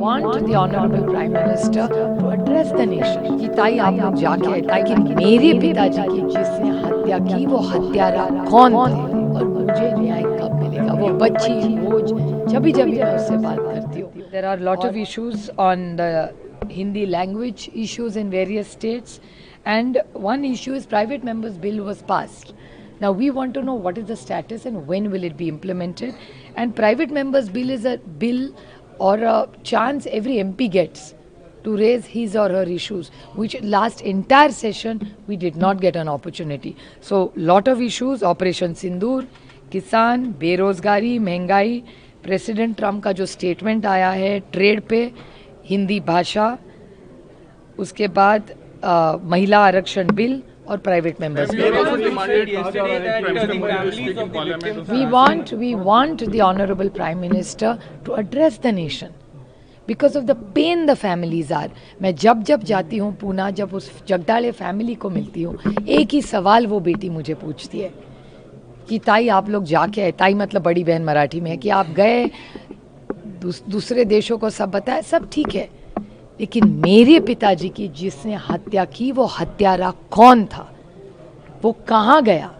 want the Honorable Prime Minister to address the nation. कि ताई आप लोग जाके आए ताकि मेरे पिताजी की जिसने हत्या की वो हत्यारा कौन थे और मुझे न्याय कब मिलेगा. वो बच्ची रोज जब जब मैं उससे बात करती हूँ. There are a lot of issues on the Hindi language issues in various states, and one issue is private members bill was passed. Now we want to know what is the status and when will it be implemented. And private members bill is a bill or a chance every MP gets to raise his or her issues, which last entire session we did not get an opportunity. So lot of issues, Operation Sindoor, किसान, बेरोजगारी, महंगाई, president Trump का जो statement आया है trade पे, हिंदी भाषा, उसके बाद महिला आरक्षण बिल और private members. We want the Honorable Prime Minister to address the nation because of the pain the families are. मैं जब जब जाती हूँ पूना, जब उस जगदाड़े फैमिली को मिलती हूँ, एक ही सवाल वो बेटी मुझे पूछती है कि ताई आप लोग जाके आए. ताई मतलब बड़ी बहन मराठी में है कि आप गए, दूसरे देशों को सब बताया, सब ठीक है, लेकिन मेरे पिताजी की जिसने हत्या की वो हत्यारा कौन था, वो कहाँ गया,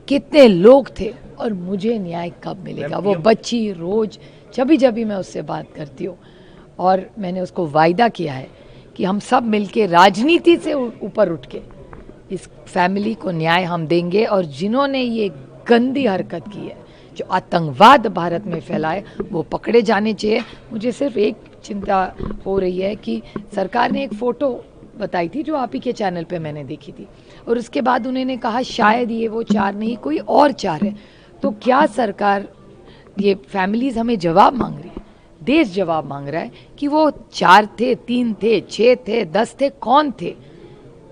कितने लोग थे और मुझे न्याय कब मिलेगा. वो बच्ची रोज जब मैं उससे बात करती हूँ और मैंने उसको वायदा किया है कि हम सब मिलके राजनीति से ऊपर उठ के इस फैमिली को न्याय हम देंगे. और जिन्होंने ये गंदी हरकत की है, जो आतंकवाद भारत में फैलाए, वो पकड़े जाने चाहिए. मुझे सिर्फ एक चिंता हो रही है कि सरकार ने एक फ़ोटो बताई थी जो आप ही के चैनल पे मैंने देखी थी, और उसके बाद उन्होंने कहा शायद ये वो 4 नहीं कोई और 4 है. तो क्या सरकार, ये फैमिलीज़ हमें जवाब मांग रही है, देश जवाब मांग रहा है कि वो 4 थे, 3 थे, 6 थे, 10 थे, कौन थे,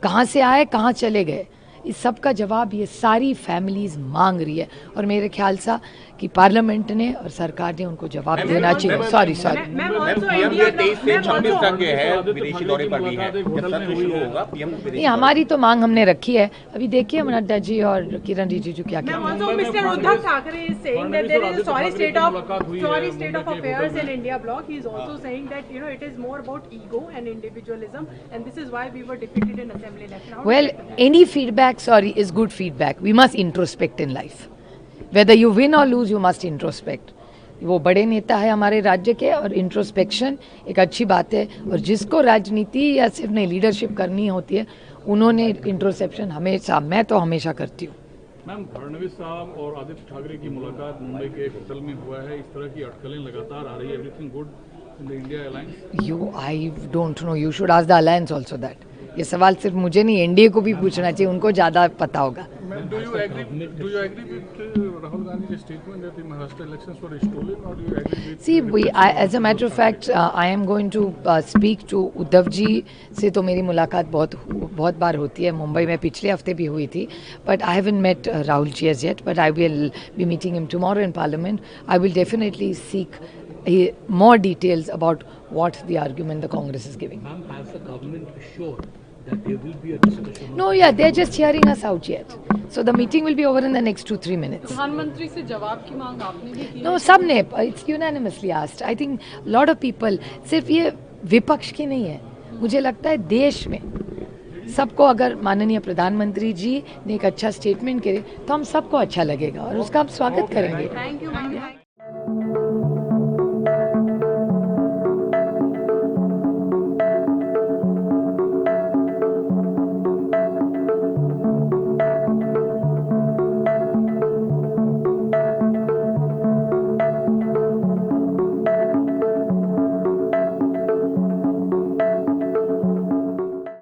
कहाँ से आए, कहाँ चले गए. इस सब का जवाब ये सारी फैमिलीज मांग रही है और मेरे ख्याल से कि पार्लियामेंट ने और सरकार ने उनको जवाब देना चाहिए. सॉरी नहीं, हमारी तो मांग हमने रखी है. अभी देखिए नड्डा जी और किरण रिजिजू क्या कहते हैं. Mr. Uddhav Thackeray is saying that there is a sorry state of affairs in India bloc. He is also saying that it is more about ego and individualism, and this is why we were defeated in assembly election. Well, any feedback is good feedback. We must introspect in life. Whether you win or lose, you must introspect. वो बड़े नेता है हमारे राज्य के और introspection एक अच्छी बात है. और जिसको राजनीति या सिर्फ नहीं लीडरशिप करनी होती है, उन्होंने इंट्रोस्पेक्शन हमेशा, मैं तो हमेशा करती हूँ. मैम, फडणवीस साहब और आदित्य ठाकरे की मुलाकात मुंबई के एक होटल में हुआ है. इस तरह की अटकलें लगातार आ रही है. Everything good in the India alliance? I don't know, you should ask the alliance also that. ये सवाल सिर्फ मुझे नहीं, एनडीए को भी पूछना चाहिए, उनको ज़्यादा पता होगा. Do you agree with Rahul Gandhi's statement that the Maharashtra elections were stolen, or do you agree with? See, as a matter of fact, I am going to speak to Uddhav ji से. तो मेरी मुलाकात बहुत बार होती है. मुंबई में पिछले हफ्ते भी हुई थी. But I haven't met Rahul ji as yet. But I will be meeting him tomorrow in Parliament. I will definitely seek more details about what the argument the Congress is giving. Ma'am, has the government assured that there will be a discussion? No, yeah, they're just hearing us out yet. So the meeting will be over in the next 2-3 minutes. प्रधानमंत्री से जवाब की मांग आपने भी की? No, सबने, it's unanimously asked. I think lot of people, सिर्फ ये विपक्ष की नहीं है, मुझे लगता है देश में सबको अगर माननीय प्रधानमंत्री जी ने एक अच्छा स्टेटमेंट करे तो हम सबको अच्छा लगेगा और उसका हम स्वागत करेंगे. Thank you, ma'am.